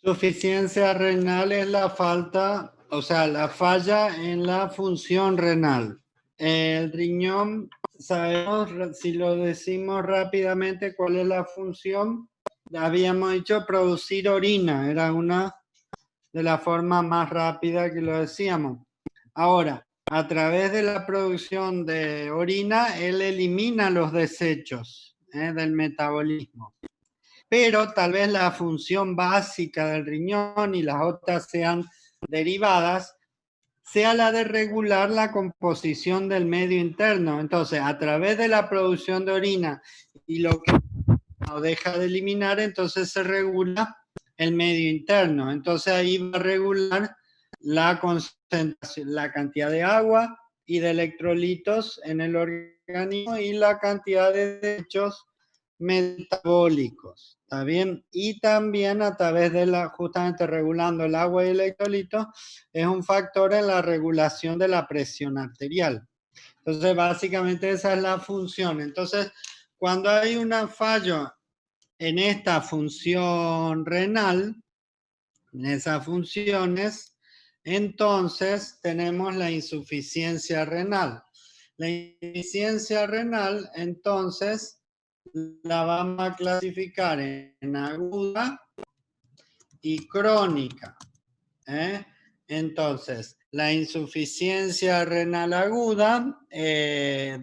Insuficiencia renal es la falta, o sea, la falla en la función renal. El riñón, sabemos, si lo decimos rápidamente, cuál es la función. Habíamos dicho producir orina, era una de las formas más rápidas que lo decíamos. Ahora, a través de la producción de orina, él elimina los desechos del metabolismo. Pero tal vez la función básica del riñón y las otras sean derivadas, sea la de regular la composición del medio interno. Entonces, a través de la producción de orina y lo que no deja de eliminar, entonces se regula el medio interno. Entonces ahí va a regular la concentración, la cantidad de agua y de electrolitos en el organismo y la cantidad de desechos metabólicos, ¿está bien? Y también a través de justamente regulando el agua y el electrolito, es un factor en la regulación de la presión arterial. Entonces, básicamente esa es la función. Entonces, cuando hay un fallo en esta función renal, en esas funciones, entonces tenemos la insuficiencia renal. La insuficiencia renal, entonces, la vamos a clasificar en aguda y crónica. Entonces, la insuficiencia renal aguda es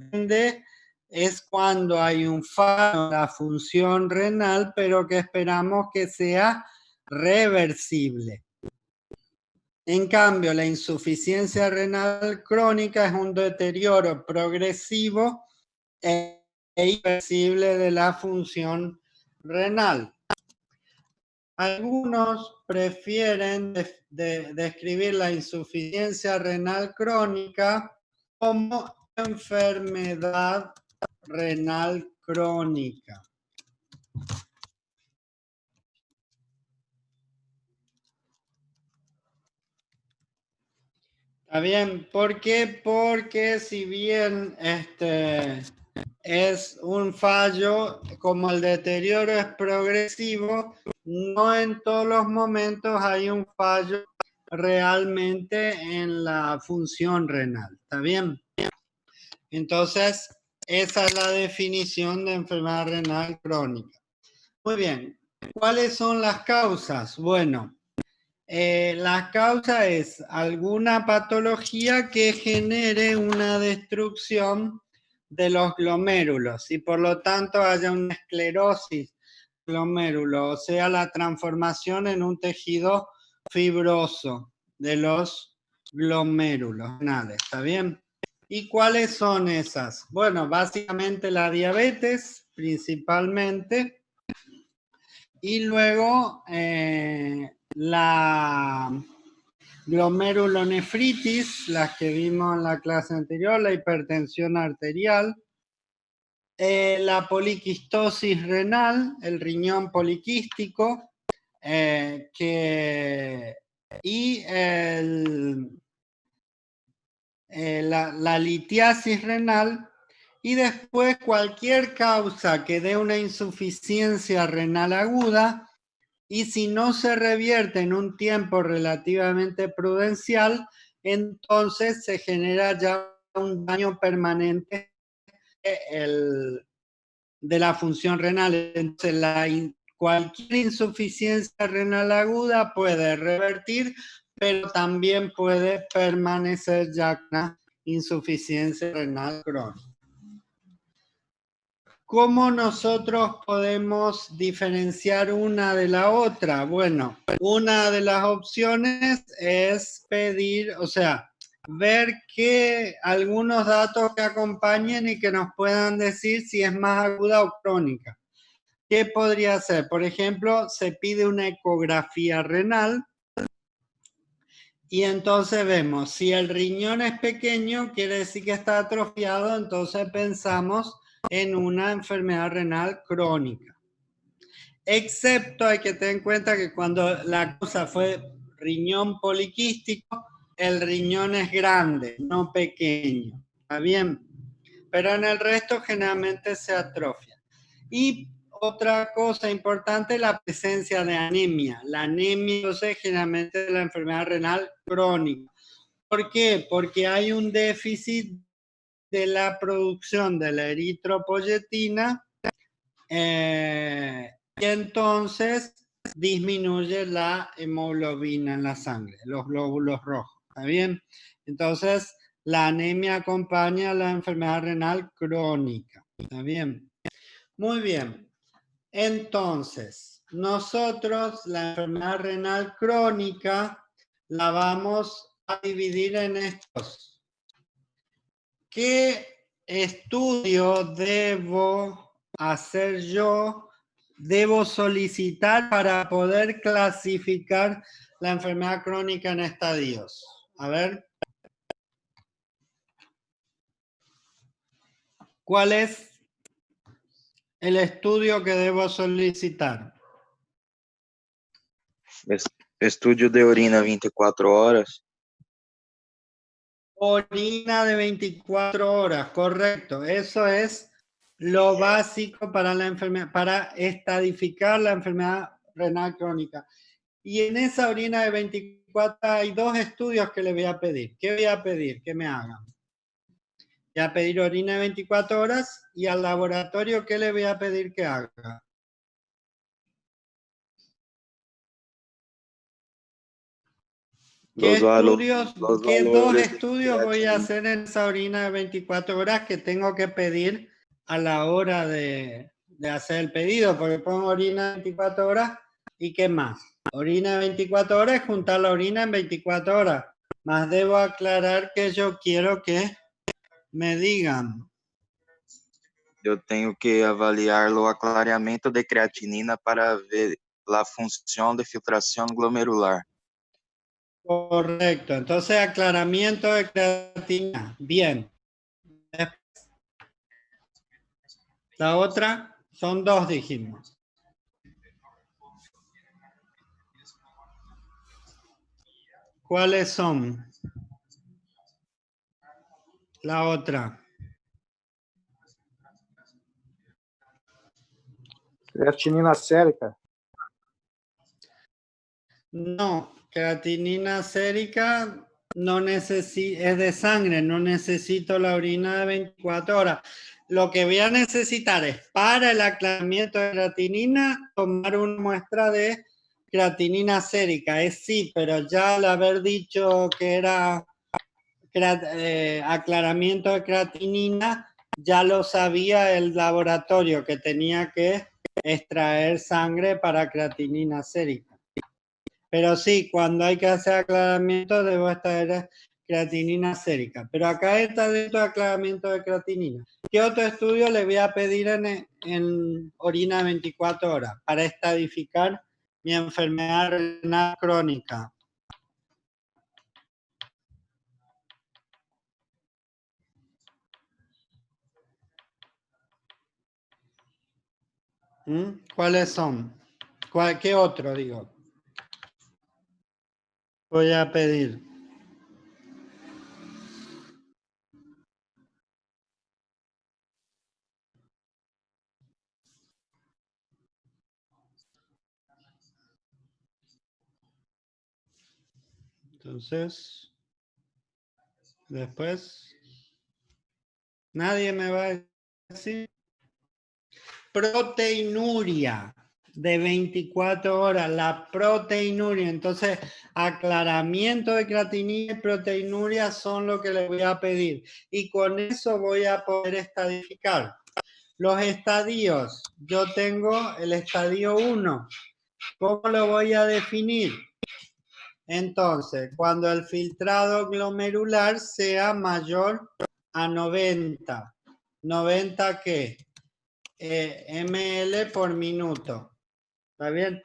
cuando hay un fallo en la función renal, pero que esperamos que sea reversible. En cambio, la insuficiencia renal crónica es un deterioro progresivo e irreversible de la función renal. Algunos prefieren describir la insuficiencia renal crónica como enfermedad renal crónica. ¿Está bien? ¿Por qué? Porque si bien es un fallo, como el deterioro es progresivo, no en todos los momentos hay un fallo realmente en la función renal. ¿Está bien? Entonces, esa es la definición de enfermedad renal crónica. Muy bien. ¿Cuáles son las causas? Bueno, la causa es alguna patología que genere una destrucción de los glomérulos y por lo tanto haya una esclerosis glomérulo, o sea, la transformación en un tejido fibroso de los glomérulos renales. ¿Está bien? ¿Y cuáles son esas? Bueno, básicamente la diabetes, principalmente, y luego la glomerulonefritis, las que vimos en la clase anterior, la hipertensión arterial, la poliquistosis renal, el riñón poliquístico, y la litiasis renal, y después cualquier causa que dé una insuficiencia renal aguda, y si no se revierte en un tiempo relativamente prudencial, entonces se genera ya un daño permanente de la función renal. Entonces, cualquier insuficiencia renal aguda puede revertir, pero también puede permanecer ya una insuficiencia renal crónica. ¿Cómo nosotros podemos diferenciar una de la otra? Bueno, una de las opciones es pedir, o sea, ver que algunos datos que acompañen y que nos puedan decir si es más aguda o crónica. ¿Qué podría ser? Por ejemplo, se pide una ecografía renal y entonces vemos, si el riñón es pequeño, quiere decir que está atrofiado, entonces pensamos en una enfermedad renal crónica. Excepto hay que tener en cuenta que cuando la causa fue riñón poliquístico, el riñón es grande, no pequeño. ¿Está bien? Pero en el resto generalmente se atrofia. Y Otra cosa importante es la presencia de anemia. La anemia, entonces, generalmente es la enfermedad renal crónica. ¿Por qué? Porque hay un déficit de la producción de la eritropoyetina y entonces disminuye la hemoglobina en la sangre, los glóbulos rojos. ¿Está bien? Entonces, la anemia acompaña a la enfermedad renal crónica. ¿Está bien? Muy bien. Entonces, nosotros la enfermedad renal crónica la vamos a dividir en estos. ¿Qué estudio debo hacer yo? Debo solicitar para poder clasificar la enfermedad crónica en estadios. A ver. ¿Cuál es el estudio que debo solicitar? Estudio de orina 24 horas. Orina de 24 horas, correcto. Eso es lo básico para la enfermedad, para estadificar la enfermedad renal crónica. Y en esa orina de 24 hay dos estudios que le voy a pedir. ¿Qué voy a pedir? Que me hagan. Voy a pedir orina de 24 horas y al laboratorio, ¿qué le voy a pedir que haga? ¿Qué estudios, qué dos estudios voy a hacer en esa orina de 24 horas que tengo que pedir a la hora de hacer el pedido? Porque pongo orina de 24 horas y ¿qué más? Orina de 24 horas es juntar la orina en 24 horas. Más debo aclarar que yo quiero que me digan. Eu tenho que avaliar o aclareamento de creatinina para ver a função de filtração glomerular. Correcto, entonces aclaramiento de creatinina. Bien. La otra son dos, dijimos. ¿Cuáles son? La otra. Creatinina sérica. No, creatinina sérica no es de sangre, no necesito la orina de 24 horas. Lo que voy a necesitar es para el aclaramiento de creatinina tomar una muestra de creatinina sérica. Es sí, pero ya al haber dicho que era aclaramiento de creatinina, ya lo sabía el laboratorio que tenía que extraer sangre para creatinina sérica. Pero sí, cuando hay que hacer aclaramiento debo extraer creatinina sérica. Pero acá está dentro de aclaramiento de creatinina. ¿Qué otro estudio le voy a pedir en orina 24 horas para estadificar mi enfermedad renal crónica? ¿Cuáles son? ¿Qué otro, digo? Voy a pedir. Entonces, después, nadie me va a decir. Proteinuria de 24 horas, la proteinuria. Entonces, aclaramiento de creatinina y proteinuria son lo que le voy a pedir. Y con eso voy a poder estadificar. Los estadios, yo tengo el estadio 1. ¿Cómo lo voy a definir? Entonces, cuando el filtrado glomerular sea mayor a 90. ¿90 qué? ml por minuto. ¿Está bien?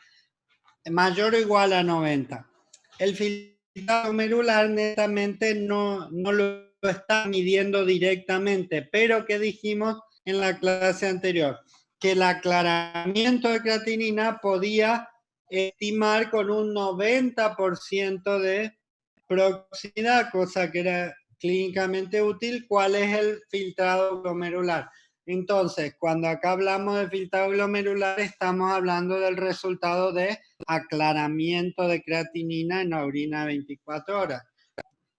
Mayor o igual a 90. El filtrado glomerular netamente no lo está midiendo directamente, pero que dijimos en la clase anterior, que el aclaramiento de creatinina podía estimar con un 90% de proximidad, cosa que era clínicamente útil. ¿Cuál es el filtrado glomerular? Entonces, cuando acá hablamos de filtrado glomerular, estamos hablando del resultado de aclaramiento de creatinina en la orina 24 horas.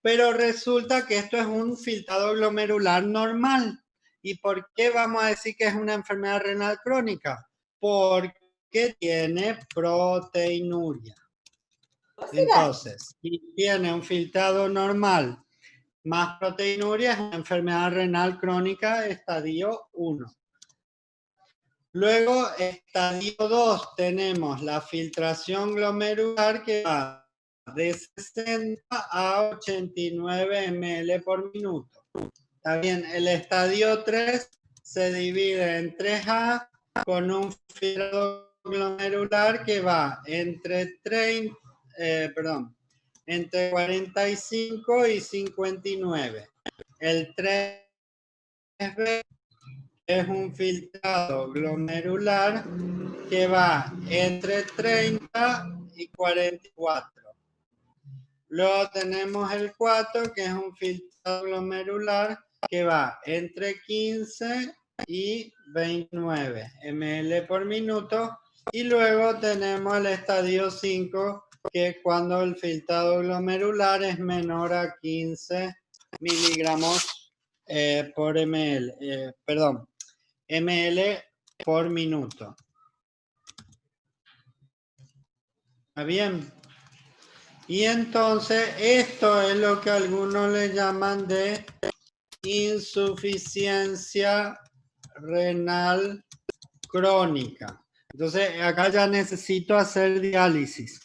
Pero resulta que esto es un filtrado glomerular normal. ¿Y por qué vamos a decir que es una enfermedad renal crónica? Porque tiene proteinuria. Entonces, si tiene un filtrado normal más proteinuria, es una enfermedad renal crónica estadio 1. Luego, estadio 2, tenemos la filtración glomerular que va de 60 a 89 ml por minuto. Está bien, el estadio 3 se divide en 3A con un filtrado glomerular que va entre 45 y 59. El 3B es un filtrado glomerular que va entre 30 y 44. Luego tenemos el 4, que es un filtrado glomerular que va entre 15 y 29 ml por minuto. Y luego tenemos el estadio 5, que es cuando el filtrado glomerular es menor a 15 miligramos por ml, ml por minuto. ¿Está bien? Y entonces esto es lo que algunos le llaman de insuficiencia renal crónica. Entonces acá ya necesito hacer diálisis.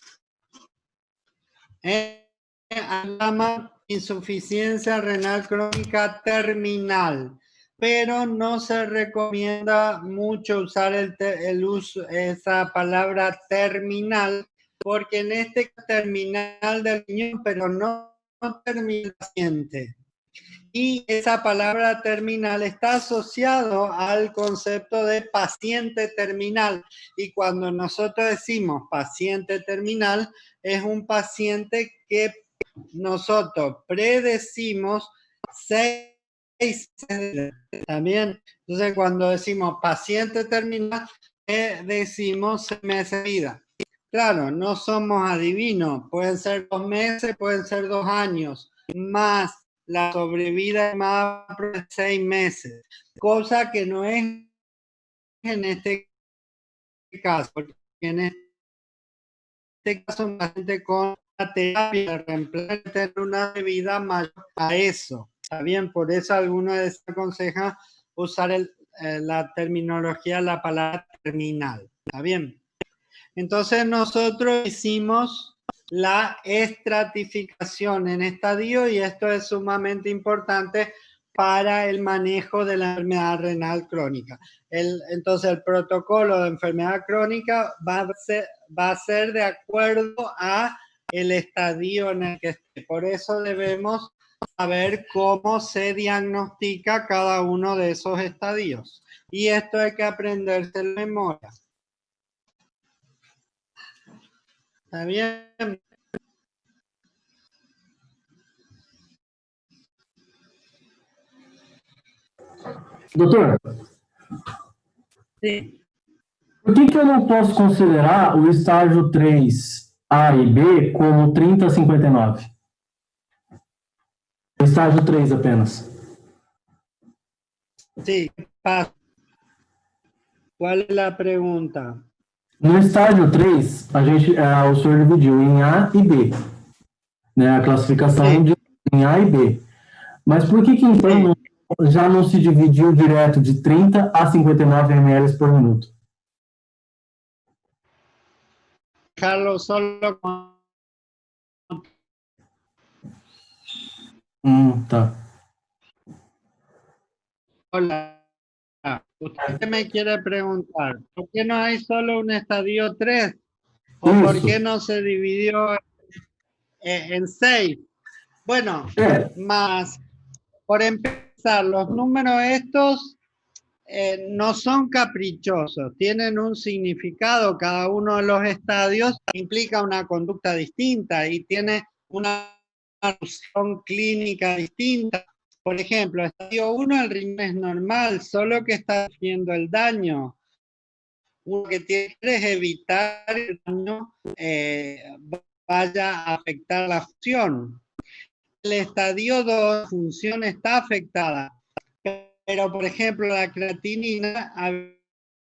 Llama insuficiencia renal crónica terminal, pero no se recomienda mucho usar esa palabra terminal, porque en este terminal del riñón, pero no termina el paciente. Y esa palabra terminal está asociado al concepto de paciente terminal. Y cuando nosotros decimos paciente terminal, es un paciente que nosotros predecimos 6 meses también. Entonces, cuando decimos paciente terminal, decimos 6 meses de vida. Claro, no somos adivinos. Pueden ser 2 meses, pueden ser 2 años, más la sobrevida es más de 6 meses, cosa que no es en este caso, porque en este caso un paciente con una terapia reemplaza una vida mayor a eso. Está bien, por eso algunos les aconseja usar la terminología, la palabra terminal. Está bien. Entonces nosotros hicimos la estratificación en estadio y esto es sumamente importante para el manejo de la enfermedad renal crónica. Entonces el protocolo de enfermedad crónica va a ser de acuerdo a el estadio en el que esté. Por eso debemos saber cómo se diagnostica cada uno de esos estadios. Y esto hay que aprenderse en memoria. ¿Está bien? Doutor, Sim. por que eu não posso considerar o estágio 3A e B como 30 a 59? O estágio 3 apenas. Sim, qual é a pergunta? No estágio 3, o senhor dividiu em A e B, né? A classificação em A e B. Mas por que então já não se dividiu direto de 30 a 59 ml por minuto? Carlos, solo... Tá. Hola. Usted me quiere preguntar, ¿por qué no hay solo un estadio 3? ¿O por qué no se dividió en 6? Bueno, más, por empezar, los números estos no son caprichosos, tienen un significado. Cada uno de los estadios implica una conducta distinta y tiene una solución clínica distinta. Por ejemplo, estadio 1 el riñón es normal, solo que está haciendo el daño. Uno que tiene que es evitar que el daño vaya a afectar la función. El estadio 2, función está afectada, pero por ejemplo la creatinina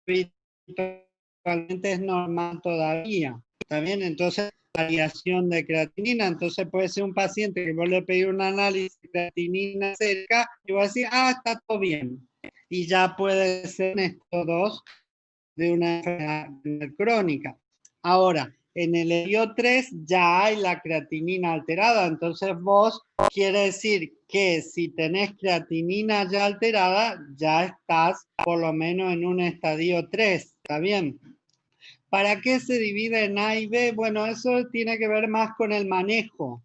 habitualmente es normal todavía. ¿Está bien? Entonces, variación de creatinina. Entonces, puede ser un paciente que vos le pedís un análisis de creatinina cerca y vos decís, está todo bien. Y ya puede ser estos dos de una enfermedad crónica. Ahora, en el estadio 3 ya hay la creatinina alterada. Entonces, vos quiere decir que si tenés creatinina ya alterada, ya estás por lo menos en un estadio 3. ¿Está bien? ¿Para qué se divide en A y B? Bueno, eso tiene que ver más con el manejo.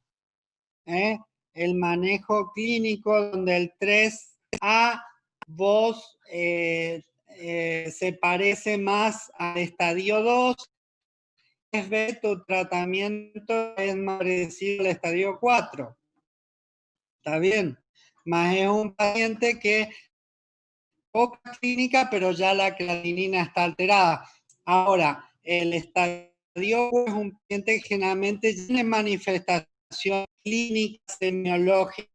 El manejo clínico, donde el 3A vos se parece más al estadio 2. 3B tu tratamiento es más parecido al estadio 4. ¿Está bien? Más es un paciente que poca clínica, pero ya la creatinina está alterada. Ahora, el estadio es un paciente que generalmente tiene manifestación clínica, semiológica.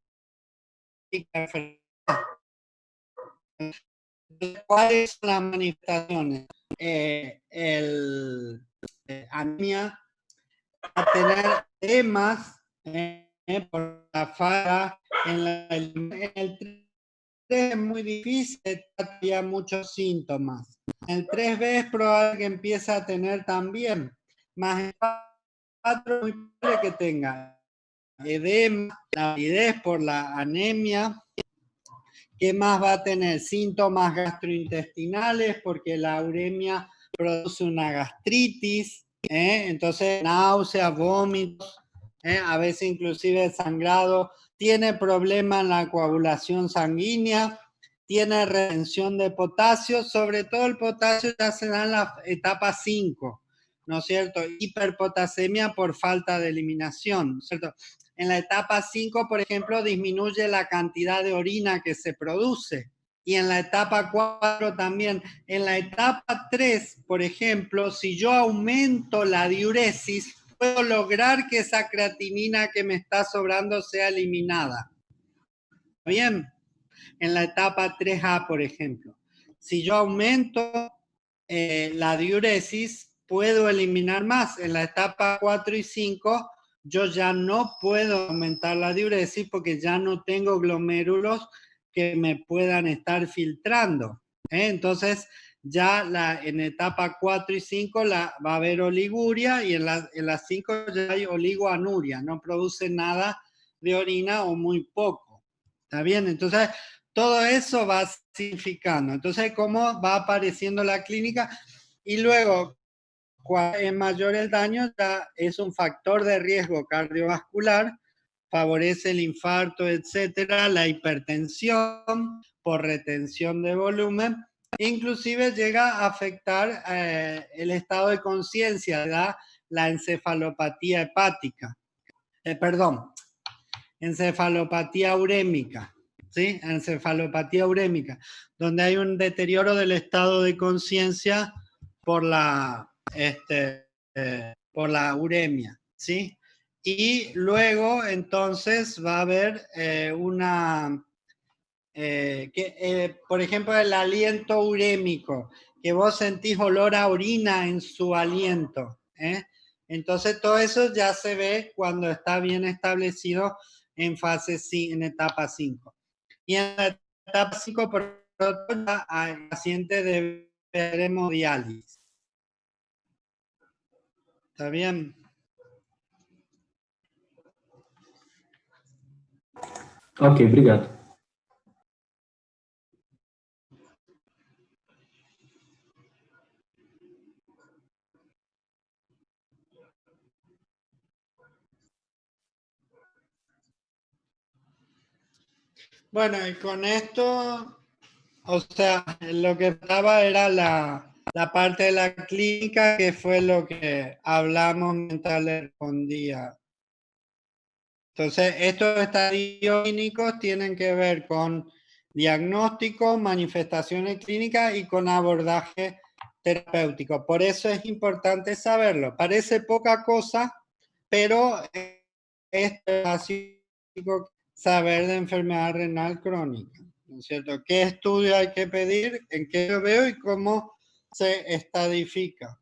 ¿Cuáles son las manifestaciones? Anemia, a tener edemas por la falla, en el 3 es muy difícil, todavía muchos síntomas. El 3B es probable que empiece a tener también, más el 4 es muy probable que tenga edema, la aridez por la anemia. ¿Qué más va a tener? Síntomas gastrointestinales, porque la uremia produce una gastritis, entonces náuseas, vómitos, a veces inclusive sangrado. Tiene problema en la coagulación sanguínea, tiene retención de potasio, sobre todo el potasio ya se da en la etapa 5, ¿no es cierto? Hiperpotasemia por falta de eliminación, ¿no es cierto? En la etapa 5, por ejemplo, disminuye la cantidad de orina que se produce. Y en la etapa 4 también. En la etapa 3, por ejemplo, si yo aumento la diuresis, puedo lograr que esa creatinina que me está sobrando sea eliminada. ¿Bien? En la etapa 3A, por ejemplo. Si yo aumento la diuresis, puedo eliminar más. En la etapa 4 y 5, yo ya no puedo aumentar la diuresis porque ya no tengo glomérulos que me puedan estar filtrando. Entonces, ya en etapa 4 y 5 va a haber oliguria y en las 5 ya hay oligoanuria, no produce nada de orina o muy poco. ¿Está bien? Entonces, todo eso va significando. Entonces, cómo va apareciendo la clínica y luego, cuando es mayor el daño, ya es un factor de riesgo cardiovascular, favorece el infarto, etcétera, la hipertensión por retención de volumen, inclusive llega a afectar el estado de conciencia, da la encefalopatía hepática, encefalopatía urémica. ¿Sí? Encefalopatía urémica, donde hay un deterioro del estado de conciencia por la uremia, ¿sí? Y luego, entonces, va a haber por ejemplo, el aliento urémico, que vos sentís olor a orina en su aliento, Entonces, todo eso ya se ve cuando está bien establecido en etapa 5. Y en la etapa 5, por otro lado, el paciente debe hacer hemodiálisis. ¿Está bien? Ok, obrigado. Bueno, y con esto, o sea, lo que estaba era la parte de la clínica, que fue lo que hablamos mientras le respondía. Entonces, estos estadios clínicos tienen que ver con diagnóstico, manifestaciones clínicas y con abordaje terapéutico. Por eso es importante saberlo. Parece poca cosa, pero es básico saber de enfermedad renal crónica, ¿no es cierto? ¿Qué estudio hay que pedir? ¿En qué lo veo? Y cómo se estadifica.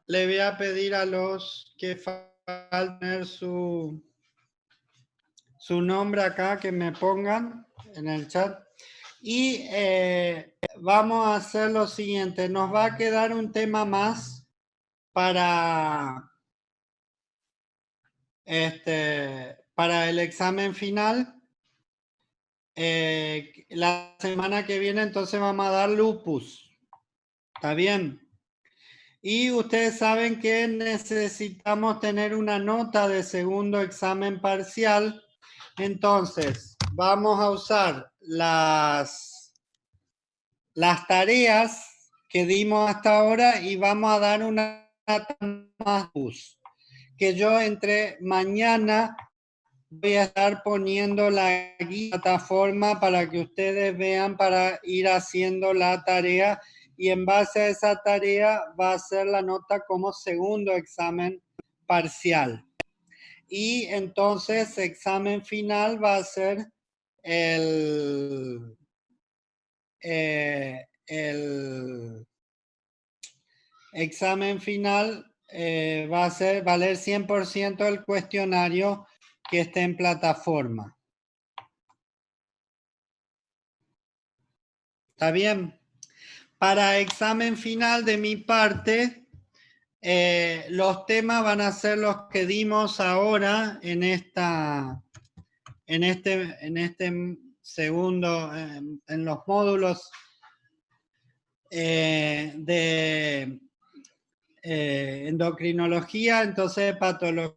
Le voy a pedir a los que falten su nombre acá, que me pongan en el chat. Y vamos a hacer lo siguiente. Nos va a quedar un tema más para el examen final. La semana que viene entonces vamos a dar lupus. ¿Está bien? Y ustedes saben que necesitamos tener una nota de segundo examen parcial. Entonces, vamos a usar las tareas que dimos hasta ahora y vamos a dar una más que yo entre mañana voy a estar poniendo la guía plataforma para que ustedes vean para ir haciendo la tarea y en base a esa tarea va a ser la nota como segundo examen parcial. Y entonces examen final va a ser el examen final va a ser valer 100% el cuestionario que esté en plataforma. ¿Está bien? Para examen final de mi parte, los temas van a ser los que dimos ahora en este segundo, en los módulos de endocrinología, entonces patología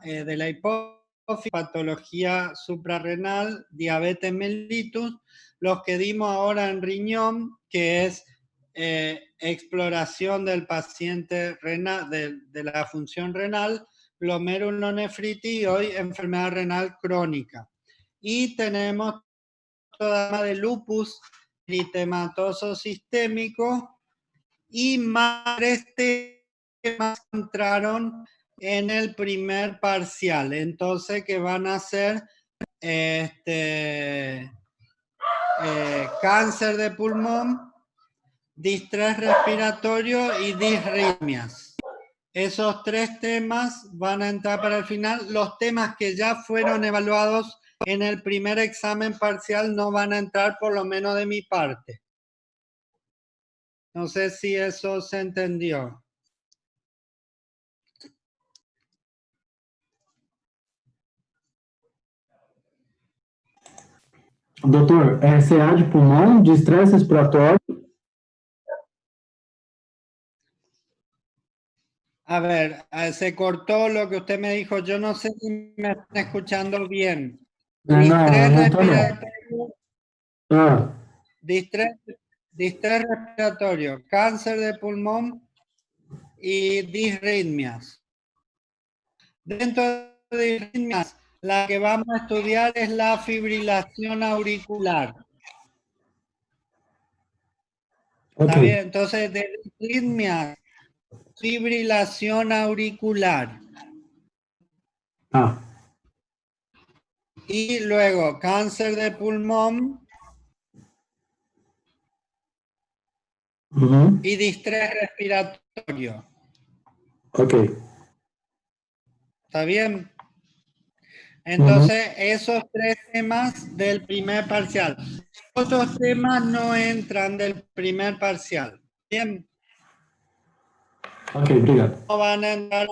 de la hipófisis, patología suprarrenal, diabetes mellitus, los que dimos ahora en riñón, que es exploración del paciente renal, de la función renal, glomerulonefritis y hoy enfermedad renal crónica. Y tenemos toda de lupus eritematoso sistémico y más 3 temas entraron en el primer parcial, entonces que van a ser cáncer de pulmón, distrés respiratorio y disritmias. Esos 3 temas van a entrar para el final. Los temas que ya fueron evaluados en el primer examen parcial no van a entrar, por lo menos de mi parte. No sé si eso se entendió. Doutor, CA de pulmão, de estresse respiratório. A ver, se cortó lo que usted me dijo. Yo no sé si me están escuchando bien. Distrés respiratorio, distrés respiratorio, cáncer de pulmón y disritmias. Dentro de disritmias, la que vamos a estudiar es la fibrilación auricular. ¿Está bien? Entonces, de disritmias, fibrilación auricular. Y luego, cáncer de pulmón y distrés respiratorio. ¿Está bien? Entonces, esos 3 temas del primer parcial. Otros temas no entran del primer parcial. Bien. Obrigado. No van a entrar